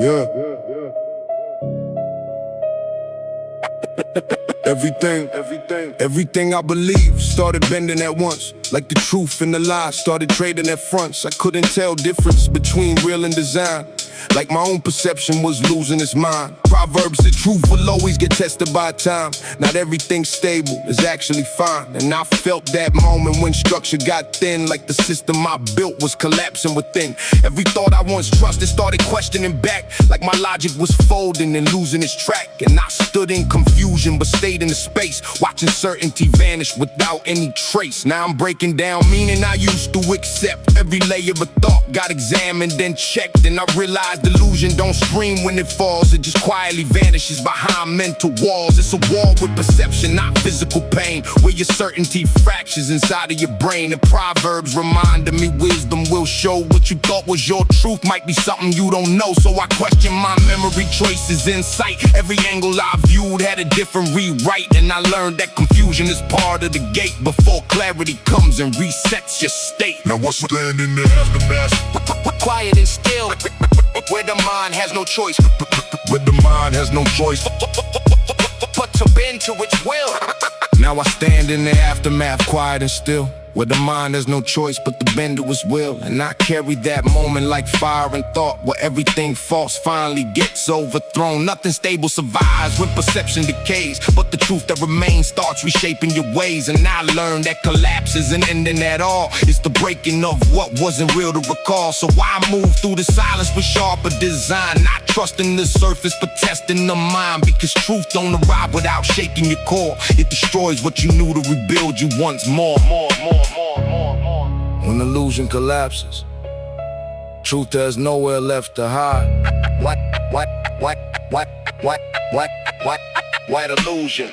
Yeah. Everything I believed started bending at once. Like the truth and the lie started trading at fronts. I couldn't tell difference between real and design. Like my own perception was losing its mind. Proverbs, the truth will always get tested by time. Not everything stable is actually fine. And I felt that moment when structure got thin. Like the system I built was collapsing within. Every thought I once trusted started questioning back. Like my logic was folding and losing its track. And I stood in confusion but stayed in the space, watching certainty vanish without any trace. Now I'm breaking down meaning I used to accept. Every layer of thought got examined and checked. And I realized delusion don't scream when it falls. It just quietly vanishes behind mental walls. It's a wall with perception, not physical pain, where your certainty fractures inside of your brain. And Proverbs reminded me wisdom will show. What you thought was your truth might be something you don't know. So I question my memory choices, insight. Every angle I viewed had a different rewrite. And I learned that confusion is part of the gate before clarity comes and resets your state. Now what's standing in the aftermath? Quiet and still, where the mind has no choice. Where the mind has no choice but to bend to its will. Now I stand in the aftermath, quiet and still, where the mind has no choice but to bend to its will. And I carry that moment like fire and thought, where everything false finally gets overthrown. Nothing stable survives when perception decays, but the truth that remains starts reshaping your ways. And I learned that collapse isn't ending at all. It's the breaking of what wasn't real to recall. So I move through the silence with sharper design, not trusting the surface but testing the mind. Because truth don't arrive without shaking your core. It destroys what you knew to rebuild you once more. When illusion collapses, truth has nowhere left to hide. What illusion?